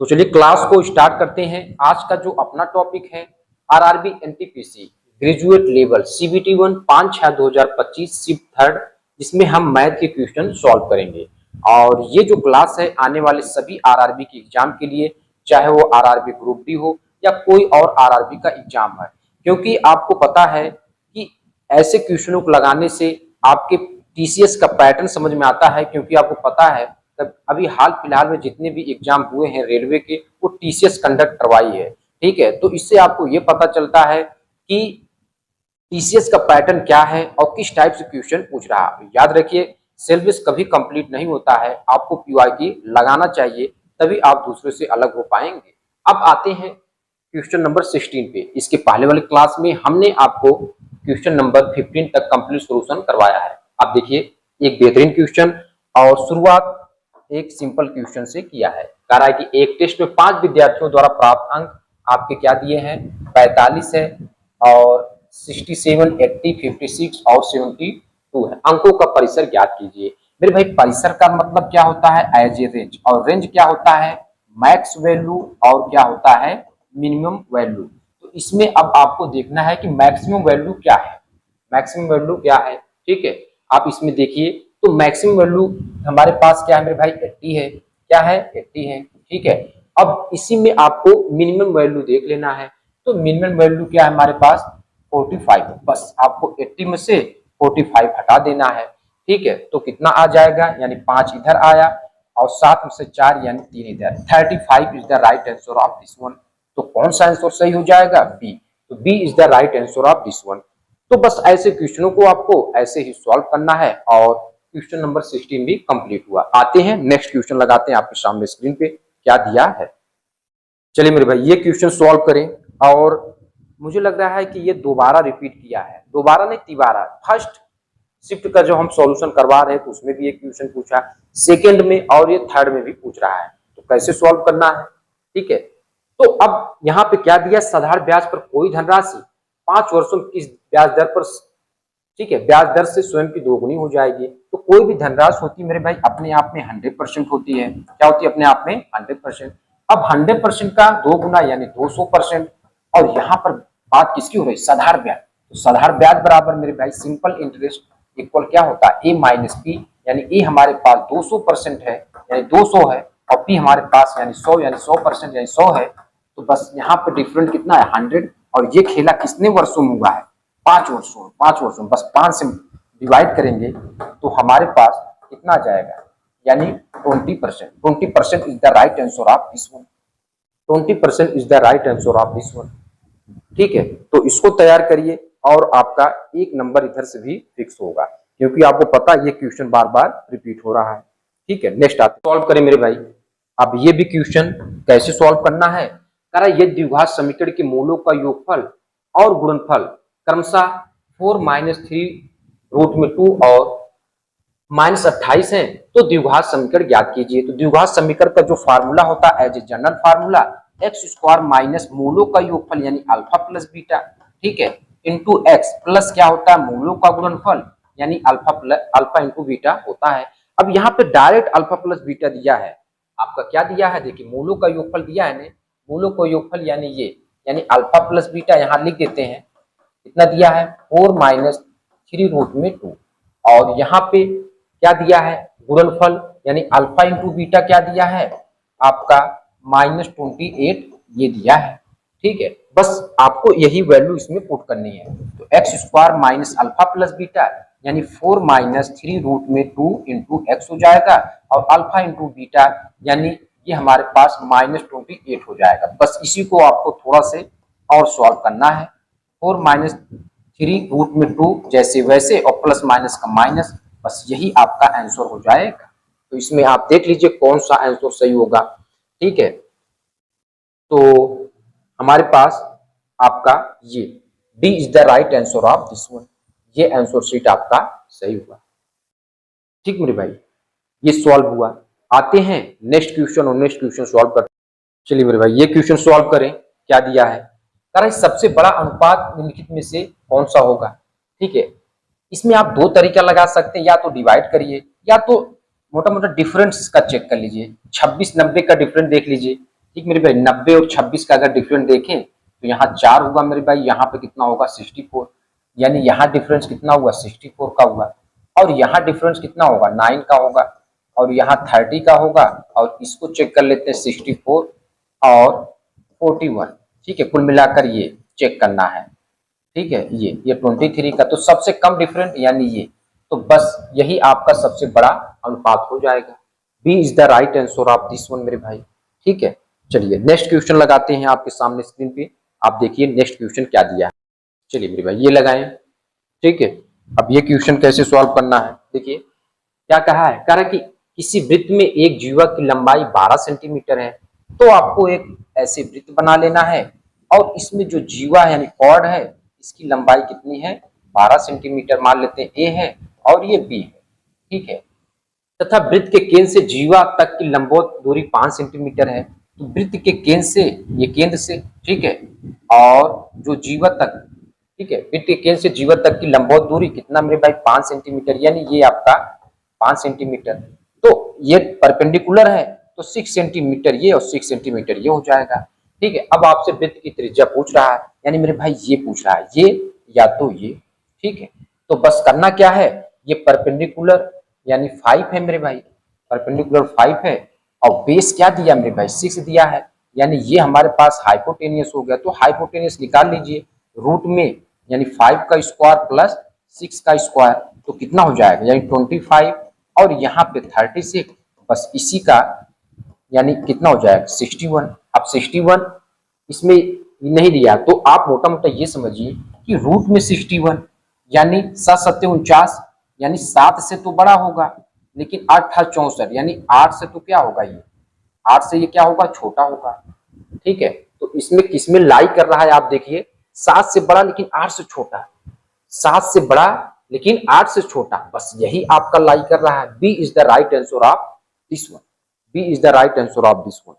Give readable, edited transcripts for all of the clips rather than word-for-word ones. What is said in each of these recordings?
तो चलिए क्लास को स्टार्ट करते हैं। आज का जो अपना टॉपिक है RRB NTPC graduate level CBT 1 5/6/2025 shift third, जिसमें हम मैथ के क्वेश्चन सॉल्व करेंगे। और ये जो क्लास है आने वाले सभी आरआरबी के एग्जाम के लिए, चाहे वो आरआरबी ग्रुप डी हो या कोई और आरआरबी का एग्जाम है, क्योंकि आपको पता है कि ऐसे क्वेश्चनों को लगाने से आपके टीसीएस का पैटर्न समझ में आता है। क्योंकि आपको पता है अभी हाल फिलहाल में जितने भी एग्जाम हुए हैं रेलवे के, वो टीसीएस कंडक्ट करवाई है। ठीक है, तो इससे आपको ये पता चलता है कि टीसीएस का पैटर्न क्या है और किस टाइप से क्वेश्चन पूछ रहा है। याद रखिए, सिलेबस कभी कंप्लीट नहीं होता है, आपको पीवाईक्यू लगाना चाहिए, तभी आप दूसरे से अलग हो पाएंगे। अब आते हैं क्वेश्चन नंबर 16 पे। इसके पहले वाले क्लास में हमने आपको क्वेश्चन नंबर 15 तक कंप्लीट सॉल्यूशन करवाया है। अब देखिए, एक बेहतरीन क्वेश्चन और शुरुआत एक सिंपल क्वेश्चन से किया है। कह रहा है कि एक टेस्ट में 5 विद्यार्थियों द्वारा प्राप्त अंक आपके क्या दिए हैं, 45 है और 67, 80, 56 और 72 है। अंकों का परिसर ज्ञात कीजिए। मेरे भाई, परिसर का मतलब क्या होता है, एज ए रेंज, और रेंज क्या होता है, मैक्स वैल्यू और क्या होता है, मिनिमम वैल्यू। तो इसमें अब आपको देखना है कि मैक्सिमम वैल्यू क्या है, मैक्सिमम वैल्यू क्या है। ठीक है, आप इसमें देखिए तो मैक्सिमम वैल्यू हमारे पास क्या है मेरे भाई, 80 है। क्या है, 80 है। ठीक है, अब इसी में आपको मिनिमम वैल्यू देख लेना है। तो मिनिमम वैल्यू क्या है हमारे पास, 45 है। बस आपको 80 में से 45 हटा देना है। ठीक है, तो कितना आ जाएगा, यानी 5 इधर आया और 7 में से 4 यानी 3 इधर। 35 is the right answer of this one. तो कौन सा आंसर सही हो जाएगा, बी। तो B is the right answer of this one. तो बस ऐसे क्वेश्चनों को आपको ऐसे ही सॉल्व करना है और क्वेश्चन नंबर 16 भी कंप्लीट हुआ। आते हैं नेक्स्ट क्वेश्चन, लगाते हैं आपके सामने स्क्रीन पे क्या दिया है। चलिए मेरे भाई, ये क्वेश्चन सॉल्व करें। और मुझे लग रहा है कि ये दोबारा रिपीट किया है, दोबारा नहीं तिबारा। फर्स्ट शिफ्ट का जो हम सॉल्यूशन करवा रहे हैं तो उसमें भी एक क्वेश्चन पूछा, सेकंड में और ये थर्ड में भी पूछ रहा है। तो कैसे सॉल्व करना है, ठीक है। तो अब यहाँ पे क्या दिया, साधारण ब्याज पर कोई धनराशि 5 वर्षों की ब्याज दर पर, ठीक है, ब्याज दर से स्वयं की दोगुनी हो जाएगी। तो कोई भी धनराशि होती है मेरे भाई अपने आप में 100% होती है। क्या होती है, अपने आप में 100%। अब 100% का 2 गुना यानी 200%। और यहाँ पर बात किसकी हो रही, साधारण ब्याज। तो साधारण ब्याज बराबर मेरे भाई सिंपल इंटरेस्ट इक्वल क्या होता है, ए माइनस पी। यानी ए हमारे पास 200% है यानी 200 है, और पी हमारे पास यानी 100 यानी 100% यानी 100 है। तो बस यहाँ पर डिफरेंट कितना है, 100। और ये खेला कितने वर्षों में हुआ है, 5 वर्षों। 5 वर्षों, बस 5 से डिवाइड करेंगे तो हमारे पास कितना आ जाएगा, यानी 20%। 20% is the right answer of this one. 20% is the right answer of this one. ठीक है, तो इसको तैयार करिए और आपका एक नंबर इधर से भी फिक्स होगा, क्योंकि आपको पता है ये क्वेश्चन बार बार रिपीट हो रहा है। ठीक है, नेक्स्ट आते सॉल्व करें मेरे भाई। अब ये भी क्वेश्चन कैसे सॉल्व करना है, कह रहा है ये द्विघात समीकरण के मूलों का योगफल और गुणनफल क्रमशः 4-3√2 और -28 है। तो द्विघात समीकरण ज्ञात कीजिए। तो द्विघात समीकरण का जो फार्मूला होता है as a general formula, x square minus मूलों का योगफल यानी अल्फा प्लस बीटा, ठीक है, इंटू एक्स प्लस क्या होता है, मूलों का गुणनफल यानी अल्फा इंटू बीटा होता है। अब यहाँ पे डायरेक्ट अल्फा प्लस बीटा दिया है, आपका क्या दिया है, देखिए मूलों का योगफल दिया है, मूलों का योगफल यानी ये, यानी अल्फा प्लस बीटा यहाँ लिख देते हैं। कितना दिया है, 4-3√2। और यहाँ पे क्या दिया है, गुणनफल यानी अल्फा इंटू बीटा क्या दिया है आपका, -28 ये दिया है। ठीक है, बस आपको यही वैल्यू इसमें पुट करनी है। तो x square minus alpha plus beta यानी 4-3√2 इंटू एक्स हो जाएगा, और अल्फा इंटू बीटा यानी ये हमारे पास -28 हो जाएगा। बस इसी को आपको थोड़ा से और सॉल्व करना है। 4-3√2 जैसे वैसे और प्लस माइनस का माइनस, बस यही आपका आंसर हो जाएगा। तो इसमें आप देख लीजिए कौन सा आंसर सही होगा। ठीक है, तो हमारे पास आपका ये D is the right answer of this one. ये आंसर शीट आपका सही हुआ। ठीक मेरे भाई, ये सॉल्व हुआ। आते हैं नेक्स्ट क्वेश्चन और नेक्स्ट क्वेश्चन सॉल्व करते हैं। चलिए मेरे भाई, ये क्वेश्चन सॉल्व करें। क्या दिया है, कारण सबसे बड़ा अनुपात निम्नलिखित में से कौन सा होगा। ठीक है, इसमें आप 2 तरीका लगा सकते हैं, या तो डिवाइड करिए या तो मोटा मोटा डिफरेंस का चेक कर लीजिए। 26-90 का डिफरेंस देख लीजिए, ठीक मेरे भाई, 90 और 26 का अगर डिफरेंस देखें तो यहाँ 4 होगा मेरे भाई, यहाँ पे कितना होगा 64, यानी यहाँ डिफरेंस कितना हुआ 64 का हुआ, और यहाँ डिफरेंस कितना होगा 9 का होगा, और यहाँ 30 का होगा, और इसको चेक कर लेते हैं 64 और 41। ठीक है, कुल मिलाकर ये चेक करना है। ठीक है, ये 23 का, तो सबसे कम डिफरेंट यानी ये, तो बस यही आपका सबसे बड़ा अनुपात हो जाएगा। B is the right answer of this one मेरे भाई। ठीक है, चलिए नेक्स्ट क्वेश्चन लगाते हैं आपके सामने स्क्रीन पे, आप देखिए नेक्स्ट क्वेश्चन क्या दिया है। चलिए मेरे भाई ये लगाएं। ठीक है, अब ये क्वेश्चन कैसे सॉल्व करना है, देखिए क्या कहा है, कह रहा है कि किसी वृत्त में एक जीवा की लंबाई 12 सेंटीमीटर है, तो आपको एक ऐसे वृत्त बना लेना है, और इसमें जो जीवा है यानी कॉर्ड है, इसकी लंबाई कितनी है 12 सेंटीमीटर मान लेते हैं, ए है और ये बी है। ठीक है, तथा वृत्त के केंद्र से जीवा तक की लंबवत दूरी 5 सेंटीमीटर है, तो वृत्त के केंद्र से, ये केंद्र से, ठीक है, और जो जीवा तक, ठीक है, वृत्त के केंद्र से जीवा तक की लंबवत दूरी कितना मेरे भाई 5 सेंटीमीटर, यानी ये आपका 5 सेंटीमीटर, तो ये परपेंडिकुलर है तो 6 सेंटीमीटर ये और 6 सेंटीमीटर ये हो जाएगा। ठीक है, अब आपसे वृत्त की त्रिज्या पूछ रहा है, यानी मेरे भाई ये पूछ रहा है, ये या तो ये। ठीक है, तो बस करना क्या है, ये परपेंडिकुलर यानी 5 है मेरे भाई, परपेंडिकुलर 5 है, और बेस क्या दिया मेरे भाई 6 दिया है, यानी ये हमारे पास हाइपोटेनियस हो गया, तो हाइपोटेनियस निकाल लीजिए रूट में, यानी 5 का स्क्वायर प्लस 6 का स्क्वायर, तो कितना हो जाएगा, यानी 25, और यहाँ पे 36, बस इसी का यानी कितना हो जाएगा 61। अब 61 इसमें नहीं दिया, तो आप मोटा मोटा ये समझिए कि रूट में 61 यानी 7 7 49, यानी 7 से तो बड़ा होगा, लेकिन 8 8 64 यानी 8 से तो क्या होगा, ये 8 से ये क्या होगा छोटा होगा। ठीक है, तो इसमें किसमें लाई कर रहा है आप देखिए, 7 से बड़ा लेकिन 8 से छोटा, 7 से बड़ा लेकिन 8 से छोटा, बस यही आपका लाई कर रहा है। B is the right answer of this one, B is the right answer of this one,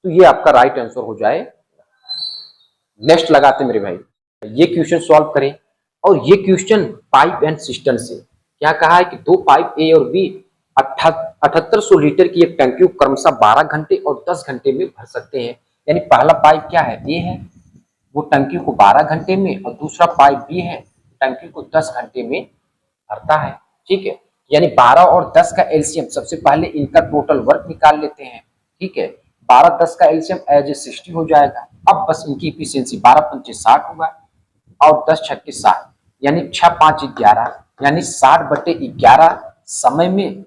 तो ये आपका राइट आंसर हो जाए। नेक्स्ट लगाते मेरे भाई, ये क्वेश्चन सॉल्व करें, और ये क्वेश्चन पाइप एंड सिस्टम से क्या कहा है कि दो पाइप ए और बी 7800 लीटर की एक टंकी को क्रमशः 12 घंटे और 10 घंटे में भर सकते हैं। यानी पहला पाइप क्या है, ए है, वो टंकी को 12 घंटे में, और दूसरा पाइप बी है, टंकी को 10 घंटे में भरता है। ठीक है, यानी 12 और 10 का एलसीएम, सबसे पहले इनका टोटल वर्क निकाल लेते हैं। ठीक है, 12 10 का एलसीएम एज ए 60 हो जाएगा। अब बस इनकी इफिशियंसी 12 पंचे 60 होगा, और 10 छक्के 60, यानी 6 5 11, यानी 60/11 समय में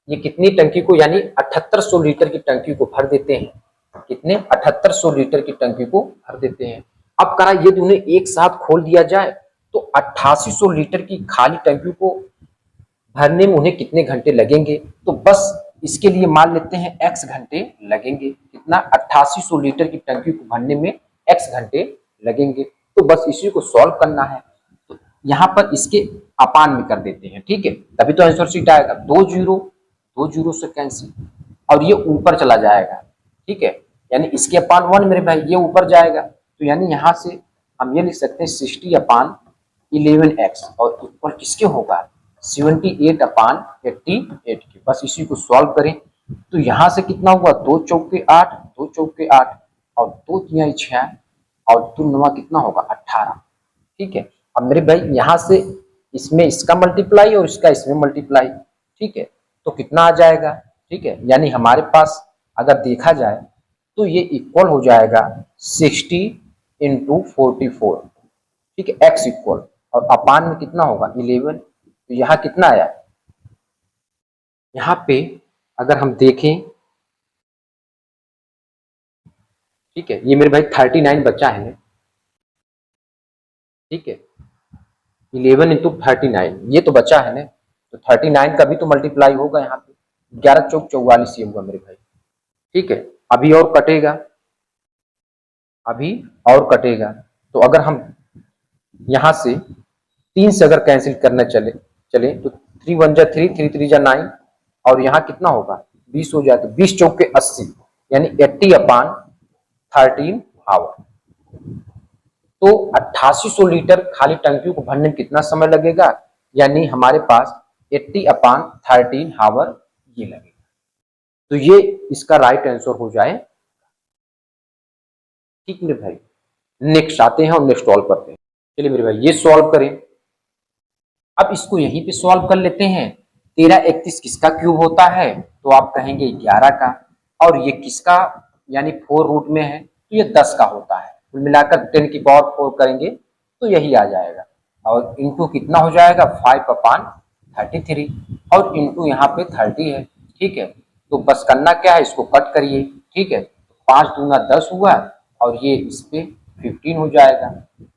ये कितनी टंकी को, यानी 7800 लीटर की टंकी को भर देते हैं। कितने, 7800 लीटर की टंकी को भर देते हैं। अब करा यदि उन्हें एक साथ खोल दिया जाए तो 8800 लीटर की खाली टंकी को भरने में उन्हें कितने घंटे लगेंगे, तो बस इसके लिए मान लेते हैं x घंटे लगेंगे। कितना, 8800 लीटर की टंकी को भरने में x घंटे लगेंगे, तो बस इसी को सॉल्व करना है। तो यहाँ पर इसके अपान में कर देते हैं। ठीक है, तभी तो आंसर शीट आएगा, 2 जीरो से कैंसिल, और ये ऊपर चला जाएगा। ठीक है, यानी इसके अपान 1 मेरे भाई, ये ऊपर जाएगा, तो यानी यहाँ से हम ये लिख सकते हैं 60/11x, और इक्वल किसके होगा 78/88 के। बस इसी को सॉल्व करें तो यहाँ से कितना हुआ, 2 चौके 8, 2 चौके 8, और 2 तिहाई 6, और 2 9 कितना होगा 18। ठीक है, अब मेरे भाई यहाँ से इसमें इसका मल्टीप्लाई और इसका इसमें मल्टीप्लाई। ठीक है, तो कितना आ जाएगा। ठीक है, यानी हमारे पास अगर देखा जाए तो ये इक्वल हो जाएगा 60 × 44। ठीक है, x इक्वल, और अपान में कितना होगा 11, तो यहाँ कितना आया, यहाँ पे अगर हम देखें, ठीक है, ये मेरे भाई 39 बचा है। ठीक है, 11 × 39 ये तो बचा है ना, तो 39 का भी तो मल्टीप्लाई होगा यहाँ पे, 11 चौक 44 ये हुआ मेरे भाई। ठीक है, अभी और कटेगा, अभी और कटेगा, तो अगर हम यहाँ से 3 से अगर कैंसिल करना चले तो 3 1 जा 3, 3 3 जा 9, और यहाँ कितना होगा 20 हो जाए, तो 20 चौके 80, यानी 80/13 आवर। तो 8800 लीटर खाली टंकी को भरने में कितना समय लगेगा, यानी हमारे पास 80/13 आवर ये लगेगा। तो ये इसका राइट आंसर हो जाए। ठीक मेरे भाई, नेक्स्ट आते हैं और नेक्स्ट सॉल्व करते हैं। चलिए मेरे भाई ये सॉल्व करें। अब इसको यहीं पे सॉल्व कर लेते हैं। 13 31 किसका क्यूब होता है, तो आप कहेंगे 11 का। और ये किसका यानी 4 रूट में है, तो ये 10 का होता है। कुल मिलाकर 10 की पावर 4 करेंगे तो यही आ जाएगा। और इंटू कितना हो जाएगा 5/33, और इंटू यहाँ पे 30 है। ठीक है, तो बस करना क्या है, इसको कट करिए। ठीक है, 5 दूना 10 हुआ, और ये इस पे 15 हो जाएगा।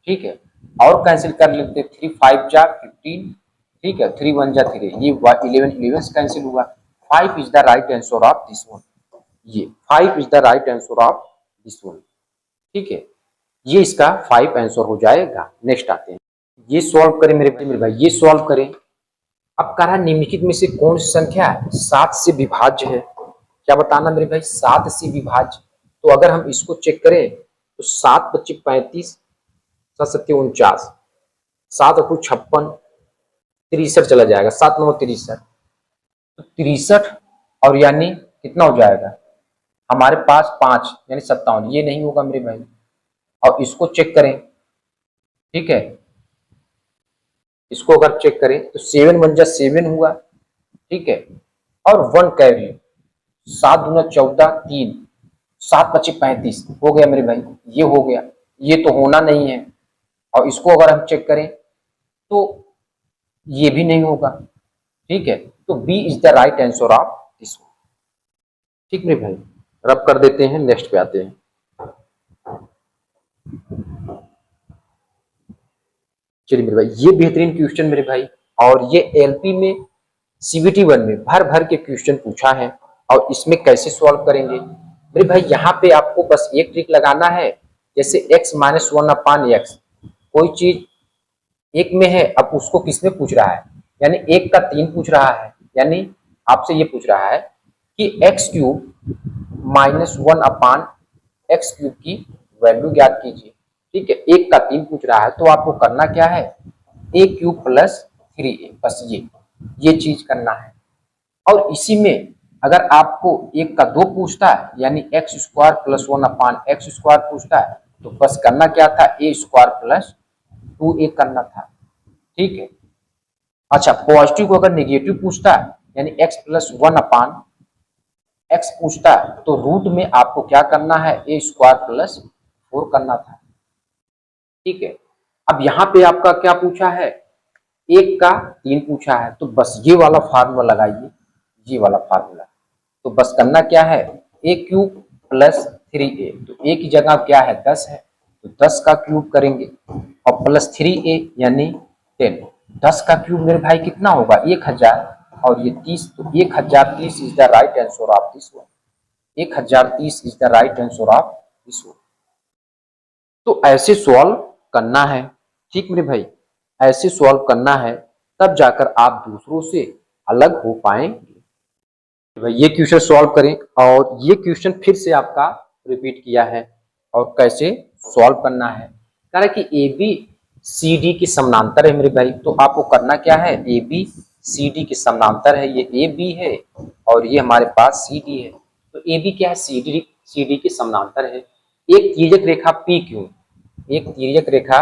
ठीक है, और कैंसिल कर लेते, 3 5 जा 15। ठीक है, 3 1 जा 3, ये 11 11 कैंसिल हुआ। 5 is the right answer of this one. ये 5 is the right answer of this one. ठीक है, ये इसका 5 आंसर हो जाएगा। नेक्स्ट आते हैं, ये सॉल्व करें मेरे भाई, ये सॉल्व करें। अब कह रहा है निम्नलिखित में से कौन सी संख्या 7 से विभाज्य है। क्या बताना मेरे भाई, 7 से विभाज्य। तो अगर हम इसको चेक करें तो 7 25 35, 7 7 49, 7 8 56, 63 चला जाएगा, 7 9 63। तो 63 और यानी कितना हो जाएगा हमारे पास 5 यानी 57, ये नहीं होगा मेरे भाई। और इसको चेक करें, ठीक है, इसको अगर चेक करें तो 7 1 जा 7 हुआ। ठीक है, और 1 कैरी, 7 दूना 14 3, 7 25 35 हो गया मेरे भाई, ये हो गया। ये तो होना नहीं है। और इसको अगर हम चेक करें तो ये भी नहीं होगा। ठीक है, तो B is the right answer of this one. ठीक मेरे भाई, रब कर देते हैं, नेक्स्ट पे आते हैं। चलिए मेरे भाई, ये बेहतरीन क्वेश्चन मेरे भाई, और ये एलपी में सीबीटी 1 में भर भर के क्वेश्चन पूछा है। और इसमें कैसे सॉल्व करेंगे मेरे भाई, यहाँ पे आपको बस एक ट्रिक लगाना है। जैसे x माइनस 1/x, कोई चीज एक में है, अब उसको किसमें पूछ रहा है, यानी एक का 3 पूछ रहा है। यानी आपसे ये पूछ रहा है कि x cube minus 1/x cube की वैल्यू ज्ञात कीजिए। ठीक है, एक का 3 पूछ रहा है, तो आपको करना क्या है, a क्यूब प्लस 3a, बस ये चीज करना है। और इसी में अगर आपको एक का 2 पूछता है, यानी x square plus 1/x square पूछता है, तो बस करना क्या था, a स्क्वायर प्लस 2a करना था। ठीक है, अच्छा पॉजिटिव को अगर नेगेटिव पूछता है, यानी x प्लस 1/x पूछता है, तो रूट में आपको क्या करना है, a स्क्वायर प्लस 4 करना था। ठीक है, अब यहाँ पे आपका क्या पूछा है, एक का 3 पूछा है, तो बस ये वाला फार्मूला लगाइए, ये वाला फार्मूला। तो बस करना क्या है, a क्यूब प्लस 3a, तो a की जगह क्या है 10 है, तो 10 का क्यूब करेंगे, और प्लस 3a यानी 10। 10 का क्यूब मेरे भाई कितना होगा 1000, और ये 30, तो 1030 is the right answer of this one. 1030 is the right answer of this one. तो ऐसे सॉल्व करना है। ठीक मेरे भाई, ऐसे सॉल्व करना है, तब जाकर आप दूसरों से अलग हो पाएंगे। भाई ये क्वेश्चन सॉल्व करें, और ये क्वेश्चन फिर से आपका रिपीट किया है, और कैसे सॉल्व करना है। कह रहा है कि ए बी सी डी के समानांतर है मेरे भाई, तो आपको करना क्या है, ए बी सी डी के समानांतर है। ये ए बी है और ये हमारे पास सी डी है। तो ए बी क्या है, सी डी के समानांतर है। एक तिर्यक रेखा पी क्यू, एक तिर्यक रेखा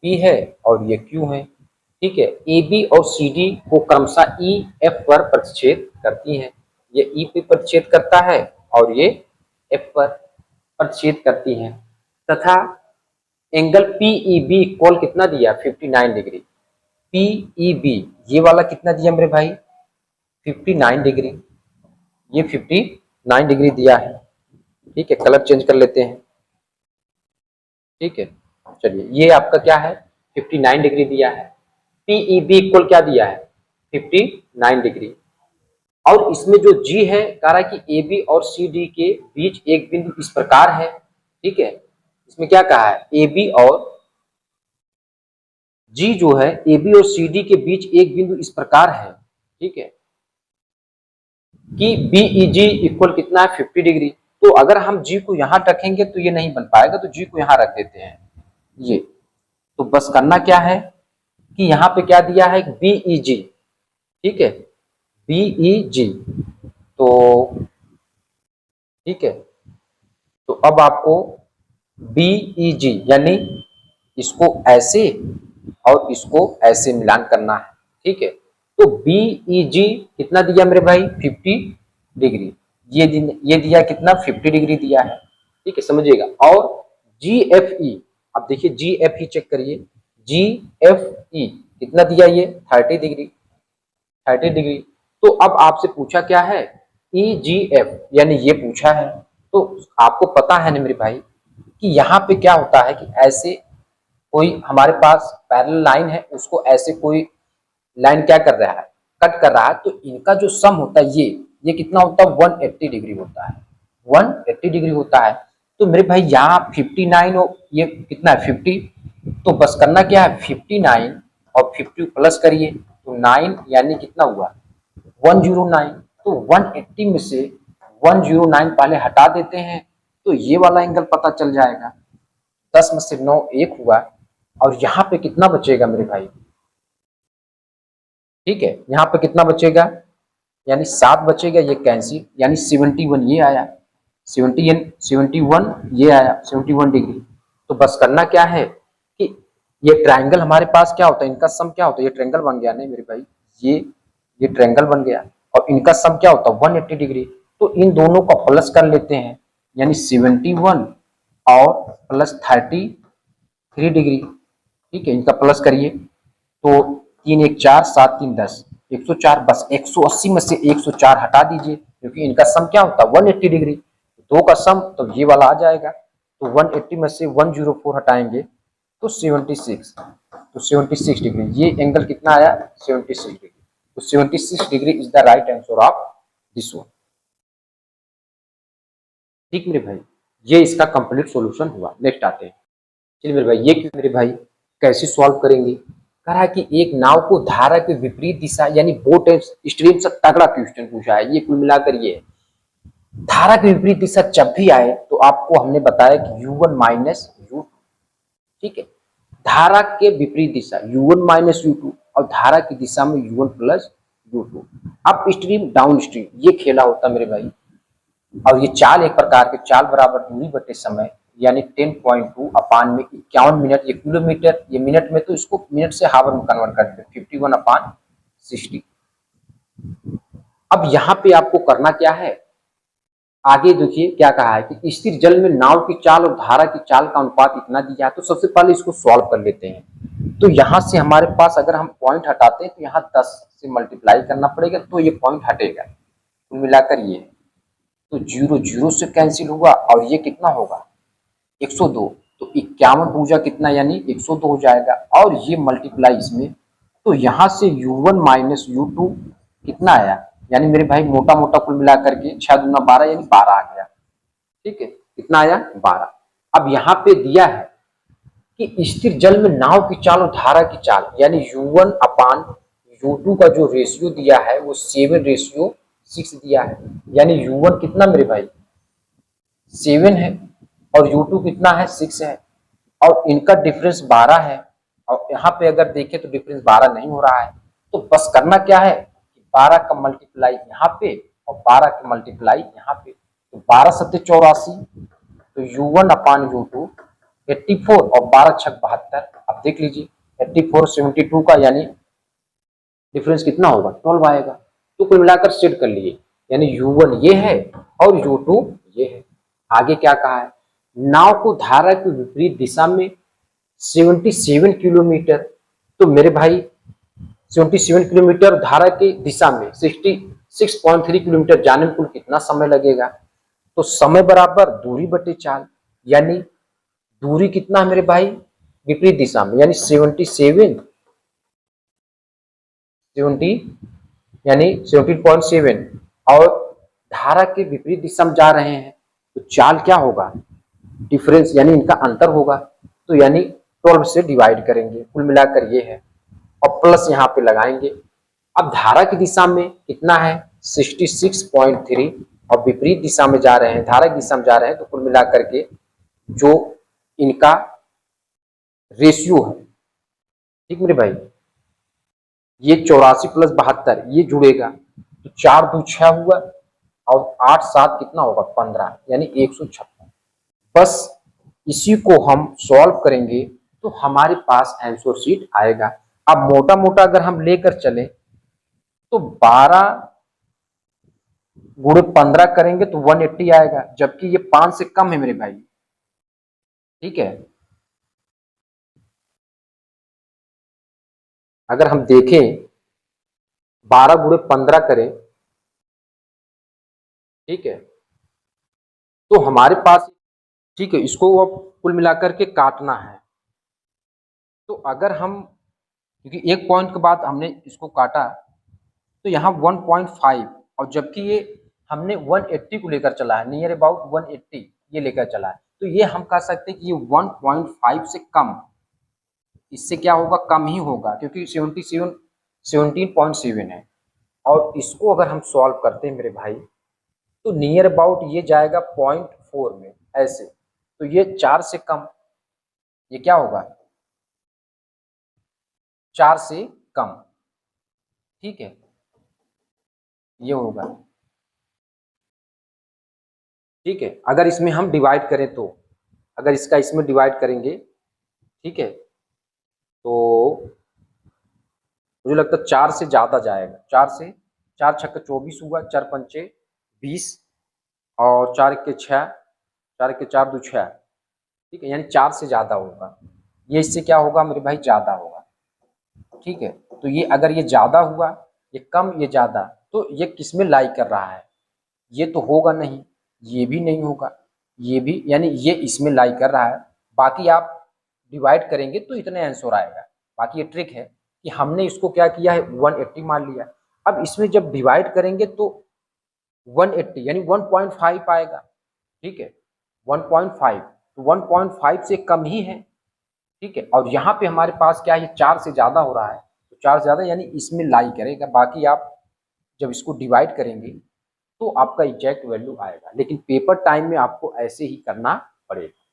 पी है और ये क्यू है। ठीक है, ए बी और सी डी को क्रमशः ई एफ पर प्रतिच्छेद करती है। ये ई पे प्रतिच्छेद करता है और ये एफ पर प्रतिच्छेद करती है। तथा एंगल पीईबी इक्वल कितना दिया, 59 डिग्री। पीईबी ये वाला कितना दिया मेरे भाई, 59 डिग्री। ये 59 डिग्री दिया है। ठीक है, कलर चेंज कर लेते हैं। ठीक है, चलिए ये आपका क्या है, 59 डिग्री दिया है। पीईबी इक्वल क्या दिया है, 59 डिग्री। और इसमें जो जी है, कह रहा है कि ए बी और सी डी के बीच एक बिंदु इस प्रकार है। ठीक है, इसमें क्या कहा है, ए बी और जी जो है, ए बी और सी डी के बीच एक बिंदु इस प्रकार है। ठीक है, कि बीई जी इक्वल कितना है, 50 डिग्री। तो अगर हम जी को यहां रखेंगे तो ये नहीं बन पाएगा, तो जी को यहां रख देते हैं ये। तो बस करना क्या है कि यहाँ पे क्या दिया है, बीई जी। ठीक है, बीई जी। तो ठीक है, तो अब आपको BEG यानी इसको ऐसे और इसको ऐसे मिलान करना है, ठीक है। तो BEG कितना दिया मेरे भाई 50 डिग्री, ये दिया कितना 50 डिग्री दिया है, ठीक है, समझिएगा। और GFE, अब देखिए GFE चेक करिए, GFE कितना दिया ये 30 डिग्री, 30 डिग्री। तो अब आपसे पूछा क्या है EGF यानी ये पूछा है। तो आपको पता है ना मेरे भाई कि यहाँ पे क्या होता है कि ऐसे कोई हमारे पास पैरेलल लाइन है, उसको ऐसे कोई लाइन क्या कर रहा है, कट कर रहा है, तो इनका जो सम होता है ये कितना होता है 180 डिग्री होता है, 180 डिग्री होता है। तो मेरे भाई यहाँ 59 और ये कितना है 50, तो बस करना क्या है 59 और 50 प्लस करिए तो 9 यानी कितना हुआ 109। तो 180 में से 109 पहले हटा देते हैं तो ये वाला एंगल पता चल जाएगा। 10 में से 9 1 हुआ और यहाँ पे कितना बचेगा मेरे भाई, ठीक है, यहाँ पे कितना बचेगा यानी 7 बचेगा, ये कैंसिल यानी 71 ये आया, 71 ये आया 71 डिग्री। तो बस करना क्या है कि ये ट्रायंगल हमारे पास क्या होता है, इनका सम क्या होता है, ये ट्रायंगल बन गया नहीं मेरे भाई, ये ट्रायंगल बन गया और इनका सम क्या होता है 180 डिग्री। तो इन दोनों को प्लस कर लेते हैं यानी 71 और प्लस 33 डिग्री, ठीक है, इनका प्लस करिए तो 3 1 4 7 3 10 104, बस 180 में से 104 हटा दीजिए क्योंकि इनका सम क्या होता है 180 डिग्री, दो का सम तो ये वाला आ जाएगा। तो 180 में से 104 हटाएंगे तो 76, तो 76 डिग्री, ये एंगल कितना आया 76 डिग्री। तो 76 degree is the right answer of this one, ठीक मेरे भाई, ये इसका कंप्लीट सॉल्यूशन हुआ। नेक्स्ट आते हैं, चलिए मेरे भाई, ये मेरे भाई कैसे सॉल्व करेंगे, कह रहा है कि एक नाव को धारा के विपरीत दिशा यानी बोट स्ट्रीम से तगड़ा क्वेश्चन पूछा है। ये कुल मिलाकर ये धारा के विपरीत दिशा जब भी आए तो आपको हमने बताया कि U1 माइनस U2, ठीक है, धारा के विपरीत दिशा U1 माइनस U2 और धारा की दिशा में U1 plus U2, up stream down stream, ये खेला होता मेरे भाई। और ये चाल एक प्रकार के चाल बराबर दूरी बटे समय यानी 10.2 अपान में 51 मिनट, ये किलोमीटर, ये मिनट में, तो इसको मिनट से हावर में कन्वर्ट कर दे 51 अपान 60। अब यहाँ पे आपको करना क्या है, आगे देखिए क्या कहा है कि स्थिर जल में नाव की चाल और धारा की चाल का अनुपात इतना दिया है। तो सबसे पहले इसको सॉल्व कर लेते हैं। तो यहाँ से हमारे पास अगर हम पॉइंट हटाते हैं तो यहाँ 10 से मल्टीप्लाई करना पड़ेगा तो ये पॉइंट हटेगा, कुल मिलाकर ये, तो 0 0 से कैंसिल होगा और ये कितना होगा 102, तो 51 भुजा कितना यानी 102 हो जाएगा और ये मल्टीप्लाई इसमें, तो यहाँ से U1 माइनस U2 कितना आया यानी मेरे भाई मोटा मोटा कुल मिलाकर के 6 दूना 12 यानी 12 आ गया, ठीक है, कितना आया 12। अब यहाँ पे दिया है कि स्थिर जल में नाव की चाल और धारा की चाल यानी U1 अपान U2 का जो रेशियो दिया है वो 7:6 दिया है, यानी U1 कितना मेरे भाई 7 है और U2 कितना है 6 है और इनका डिफरेंस 12 है और यहाँ पे अगर देखें तो डिफरेंस 12 नहीं हो रहा है। तो बस करना क्या है कि 12 का मल्टीप्लाई यहाँ पे और 12 का मल्टीप्लाई यहाँ पे, तो 12 सत्ते 84, तो U1 अपान U2 84 और 12 छक 72। अब देख लीजिए 84 72 का यानी डिफरेंस कितना होगा 12 आएगा। तो कुल मिलाकर सेट कर लिए यानी U1 ये है और U2 ये है। आगे क्या कहा है, नाव को धारा की विपरीत दिशा में 77 किलोमीटर, तो मेरे भाई 77 किलोमीटर धारा की दिशा में 66.3 किलोमीटर जाने में कुल कितना समय लगेगा, तो समय बराबर दूरी बटे चाल, यानी दूरी कितना है मेरे भाई विपरीत दिशा में यानी 70 यानी 17.7 और धारा के विपरीत दिशा में जा रहे हैं तो चाल क्या होगा डिफरेंस यानी इनका अंतर होगा, तो यानी 12 से डिवाइड करेंगे, कुल मिलाकर ये है और प्लस यहाँ पे लगाएंगे। अब धारा की दिशा में कितना है 66.3 और विपरीत दिशा में जा रहे हैं, धारा की दिशा में जा रहे हैं, तो कुल मिलाकर के जो इनका रेशियो है, ठीक मेरे भाई, ये 84 प्लस 72 ये जुड़ेगा तो 4 2 6 हुआ और 8 7 कितना होगा 15 यानी 156। बस इसी को हम सॉल्व करेंगे तो हमारे पास आंसर शीट आएगा। अब मोटा मोटा अगर हम लेकर चले तो 12 गुणे 15 करेंगे तो 180 आएगा, जबकि ये 5 से कम है मेरे भाई। ठीक है, अगर हम देखें 12 गुणे 15 करें, ठीक है, तो हमारे पास, ठीक है, इसको अब कुल मिलाकर के काटना है। तो अगर हम, क्योंकि एक पॉइंट के बाद हमने इसको काटा तो यहाँ 1.5, और जबकि ये हमने 180 को लेकर चला है, नियर अबाउट 180 ये लेकर चला है, तो ये हम कह सकते हैं कि ये 1.5 से कम, इससे क्या होगा, कम ही होगा, क्योंकि 77 17.7 है। और इसको अगर हम सॉल्व करते हैं मेरे भाई तो नियर अबाउट ये जाएगा 0.4 में ऐसे, तो ये 4 से कम, ये क्या होगा, 4 से कम। ठीक है, ये होगा। ठीक है, अगर इसमें हम डिवाइड करें तो, अगर इसका इसमें डिवाइड करेंगे, ठीक है, तो मुझे लगता है 4 से ज्यादा जाएगा, 4 से, 4 छक्के 24 हुआ, 4 पंचे 20, और 4 के 6, 4 के 4 दो 6, ठीक है, यानी 4 से ज्यादा होगा। ये इससे क्या होगा मेरे भाई, ज्यादा होगा। ठीक है, तो ये अगर ये ज्यादा हुआ, ये कम, ये ज्यादा, तो ये किस में लाई कर रहा है, ये तो होगा नहीं, ये भी नहीं होगा, ये भी, यानी ये इसमें लाई कर रहा है। बाकी आप डिवाइड करेंगे तो इतने आंसर आएगा। बाकी ये ट्रिक है कि हमने इसको क्या किया है, 180 मान लिया। अब इसमें जब डिवाइड करेंगे तो 180 यानी 1.5 आएगा। ठीक है, 1.5, तो 1.5 से कम ही है। ठीक है, और यहाँ पे हमारे पास क्या है, 4 से ज्यादा हो रहा है, तो 4 से ज्यादा यानी इसमें लाई करेगा। बाकी आप जब इसको डिवाइड करेंगे तो आपका एग्जैक्ट वैल्यू आएगा, लेकिन पेपर टाइम में आपको ऐसे ही करना पड़ेगा।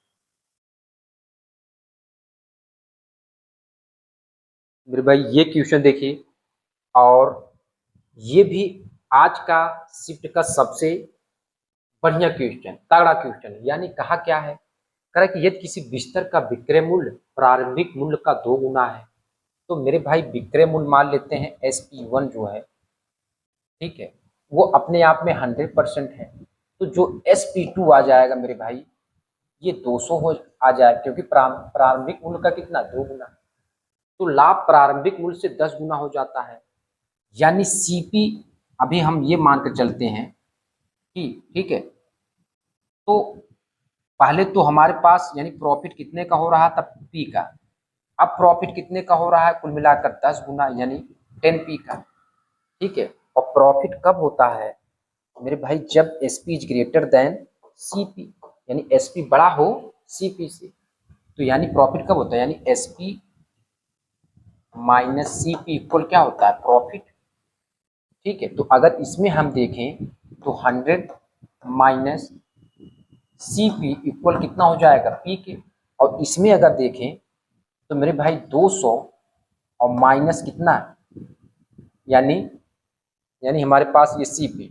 मेरे भाई ये क्वेश्चन देखिए, और ये भी आज का शिफ्ट का सबसे बढ़िया क्वेश्चन, तगड़ा क्वेश्चन। यानी कहा क्या है, कहा कि यदि किसी बिस्तर का विक्रय मूल्य प्रारंभिक मूल्य का 2 गुना है, तो मेरे भाई विक्रय मूल्य मान लेते हैं SP1 जो है, ठीक है, वो अपने आप में 100% है। तो जो SP2 आ जाएगा मेरे भाई, ये 200 हो आ जाए, क्योंकि प्रारंभिक मूल्य का कितना, 2 गुना। तो लाभ प्रारंभिक मूल्य से 10 गुना हो जाता है। यानी CP, अभी हम ये मानकर चलते हैं कि, ठीक है, तो पहले तो हमारे पास यानी प्रॉफिट कितने का हो रहा था, P का। अब प्रॉफिट कितने का हो रहा है, कुल मिलाकर 10 गुना यानी 10P का। ठीक है, और प्रॉफिट कब होता है मेरे भाई, जब SP is greater than CP, यानी SP बड़ा हो CP से। तो यानी प्रॉफिट कब होता है, यानी SP माइनस CP इक्वल क्या होता है, प्रॉफिट। ठीक है, तो अगर इसमें हम देखें तो 100 माइनस CP इक्वल कितना हो जाएगा, P के। और इसमें अगर देखें तो मेरे भाई 200 और माइनस कितना, यानी यानी हमारे पास ये CP,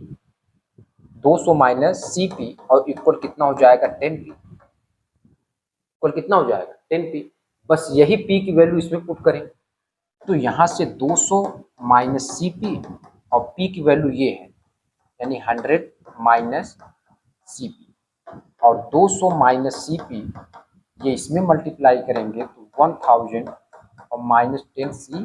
200 माइनस CP और इक्वल कितना हो जाएगा, 10P। इक्वल कितना हो जाएगा, 10P। बस यही P की वैल्यू इसमें पुट करें, तो यहाँ से 200 माइनस CP और P की वैल्यू ये है, यानी 100 माइनस CP, और 200 माइनस CP ये इसमें मल्टीप्लाई करेंगे तो 1000 और माइनस 10C,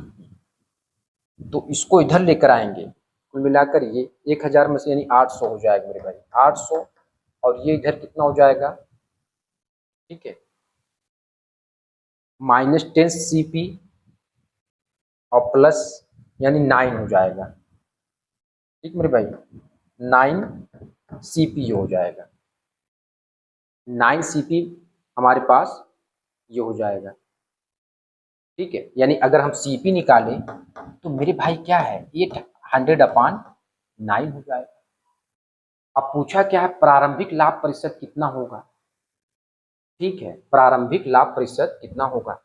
तो इसको इधर लेकर आएंगे, कुल मिलाकर ये 1000 में से यानी 800 हो जाएगा मेरे भाई, 800, और ये इधर कितना हो जाएगा, ठीक है, माइनस 10CP और प्लस यानी 9 हो जाएगा। ठीक मेरे भाई, 9CP हो जाएगा, 9CP हमारे पास ये हो जाएगा। ठीक है, यानी अगर हम CP निकालें तो मेरे भाई क्या है, 800/9 हो जाएगा। अब पूछा क्या है, प्रारंभिक लाभ प्रतिशत कितना होगा। ठीक है, प्रारंभिक लाभ प्रतिशत कितना होगा।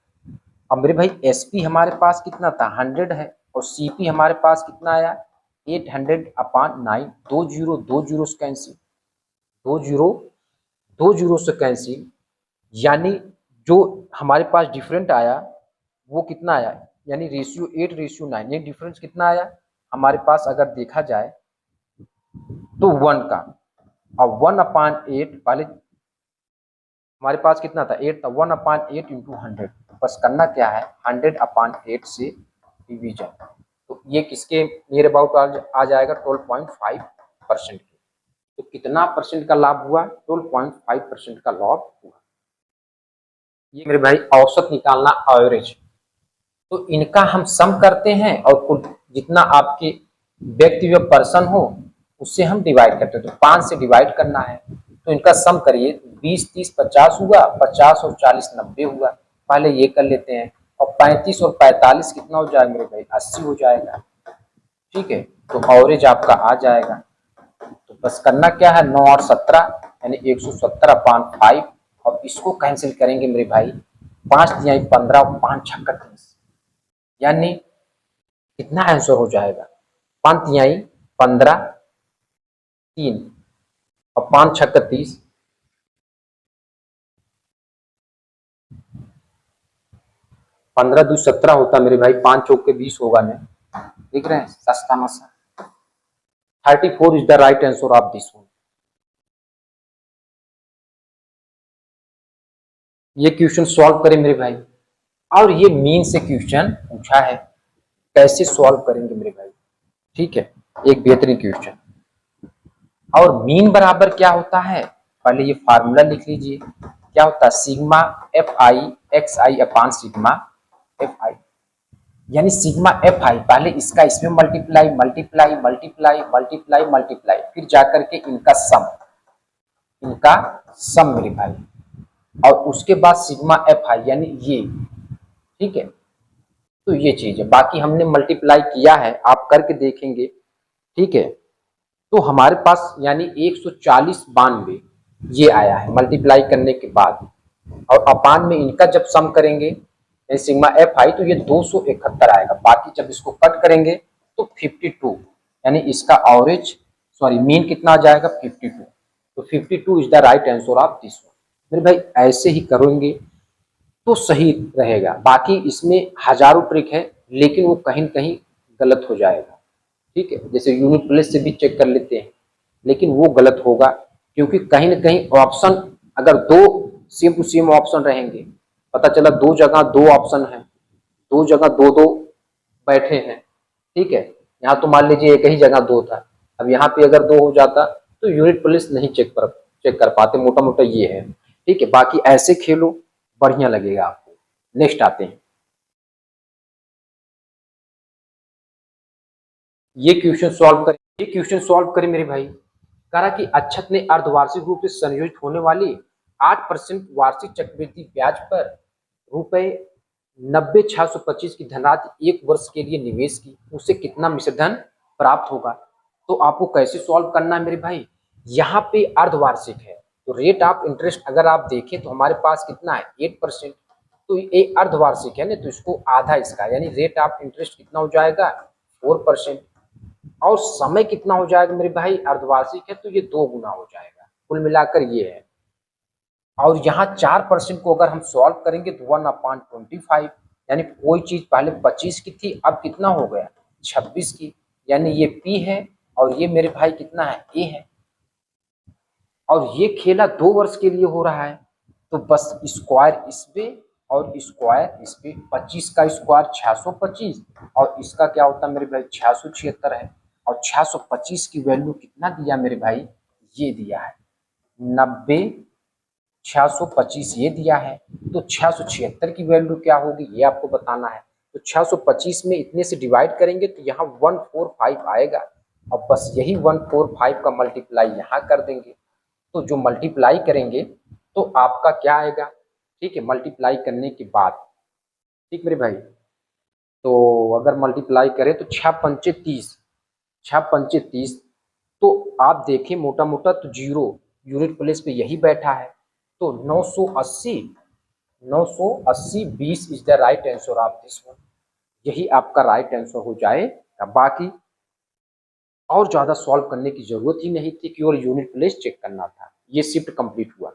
अब मेरे भाई SP हमारे पास कितना था, 100 है, और CP हमारे पास कितना आया, 800/9। 2 जीरो से कैंसिल, 2 जीरो से कैंसिल, यानी जो हमारे पास डिफरेंट आया वो कितना आया, यानी रेशियो 8:9, ये डिफरेंस कितना आया हमारे पास अगर देखा जाए तो 1 का। और 1/8 पहले हमारे पास कितना था, 8 था, 1/8 इंटू 100, बस करना क्या है 100/8 से डिवीजन। तो ये किसके नियर अबाउट आ जाएगा 12.5% के। तो कितना परसेंट का लाभ हुआ, 12.5% का लाभ हुआ। ये मेरे भाई औसत निकालना, एवरेज। तो इनका हम सम करते हैं और कुल जितना आपके व्यक्ति या पर्सन हो उससे हम डिवाइड करते हैं। तो 5 से डिवाइड करना है, तो इनका सम करिए, 20, 30, 50 हुआ, 50 और 40, 90 हुआ। पहले ये कर लेते हैं। और 35 और 45 कितना हो जाएगा मेरे भाई, 80 हो जाएगा। ठीक है, तो एवरेज आपका आ जाएगा। तो बस करना क्या है, 9 और 17 यानी 170/5, और इसको कैंसिल करेंगे मेरे भाई, 5 दिया 15 और 5 छक्का 30, यानी कितना आंसर हो जाएगा, 5 तिहाई 15, 3 और 5 छक्का 30, 15 2 17 होता मेरे भाई, 5 चौक के 20 होगा नहीं, देख रहे हैं, सस्ता मसा। 34 is the right answer of this one. ये क्वेश्चन सॉल्व करें मेरे भाई, और ये मीन से क्वेश्चन पूछा है, कैसे सॉल्व करेंगे मेरे भाई। ठीक है, एक बेहतरीन क्वेश्चन। और मीन बराबर क्या होता है, पहले ये फार्मूला लिख लीजिए, क्या होता है, sigma F I x I upon sigma F I, यानी सिग्मा एफ आई, पहले इसका इसमें multiply multiply multiply multiply multiply, फिर जाकर के इनका सम मेरे भाई, और उसके बाद सिग्मा एफ आई यानी ये। ठीक है, तो ये चीज है, बाकी हमने मल्टीप्लाई किया है, आप करके देखेंगे। ठीक है, तो हमारे पास यानी 140/92 ये आया है मल्टीप्लाई करने के बाद, और अपान में इनका जब सम करेंगे सिग्मा एफ आई तो ये 271 आएगा। बाकी जब इसको कट करेंगे तो 52, यानी इसका एवरेज सॉरी मीन कितना आ जाएगा 52। तो 52 is the right answer of this one. मेरे भाई ऐसे ही करेंगे तो सही रहेगा, बाकी इसमें हजारों ट्रिक है लेकिन वो कहीं न कहीं गलत हो जाएगा। ठीक है, जैसे यूनिट प्लेस से भी चेक कर लेते हैं, लेकिन वो गलत होगा, क्योंकि कहीं न कहीं ऑप्शन अगर दो सेम टू सेम ऑप्शन रहेंगे, पता चला दो जगह दो ऑप्शन है, दो जगह दो दो बैठे हैं। ठीक है, यहाँ तो मान लीजिए एक ही जगह दो था, अब यहाँ पे अगर दो हो जाता तो यूनिट प्लेस नहीं चेक कर पाते, मोटा मोटा ये है। ठीक है, बाकी ऐसे खेलो बढ़िया लगेगा आपको। नेक्स्ट आते हैं, ये क्वेश्चन सॉल्व करें मेरे भाई। कहा कि अक्षत ने अर्धवार्षिक रूप से संयोजित होने वाली 8% वार्षिक चक्रवृद्धि ब्याज पर रुपए 90,625 की धनराशि 1 वर्ष के लिए निवेश की, उसे कितना मिश्रधन प्राप्त होगा। तो आपको कैसे सॉल्व करना है मेरे भाई, यहाँ पे अर्धवार्षिक है तो रेट ऑफ इंटरेस्ट अगर आप देखें तो हमारे पास कितना है 8%, तो ये अर्धवार्षिक है ना, तो इसको आधा इसका, यानी रेट ऑफ इंटरेस्ट कितना हो जाएगा 4%। और समय कितना हो जाएगा मेरे भाई, अर्धवार्षिक है तो ये 2 गुना हो जाएगा, कुल मिलाकर ये है। और यहाँ 4% को अगर हम सॉल्व करेंगे तो 1/25, यानी कोई चीज पहले 25 की थी अब कितना हो गया 26 की, यानी ये P है और ये मेरे भाई कितना है A है। और ये खेला 2 वर्ष के लिए हो रहा है, तो बस स्क्वायर इस पे और स्क्वायर इस पे, 25 का स्क्वायर 625 और इसका क्या होता है मेरे भाई 676 है। और 625 की वैल्यू कितना दिया मेरे भाई, ये दिया है 90, 625 ये दिया है, तो 676 की वैल्यू क्या होगी ये आपको बताना है। तो 625 में इतने से डिवाइड करेंगे तो यहाँ 145 आएगा, और बस यही 145 का मल्टीप्लाई यहाँ कर देंगे, तो जो मल्टीप्लाई करेंगे तो आपका क्या आएगा। ठीक है, मल्टीप्लाई करने के बाद, ठीक मेरे भाई, तो अगर मल्टीप्लाई करें तो 6×5 = 30, 6×5 = 30, तो आप देखें मोटा मोटा तो जीरो यूनिट प्लेस पे यही बैठा है, तो 980 20 is the right answer of this one. यही आपका राइट आंसर हो जाएगा। बाकी और ज्यादा सॉल्व करने की जरूरत ही नहीं थी, केवल यूनिट प्लेस चेक करना था। ये शिफ्ट कंप्लीट हुआ।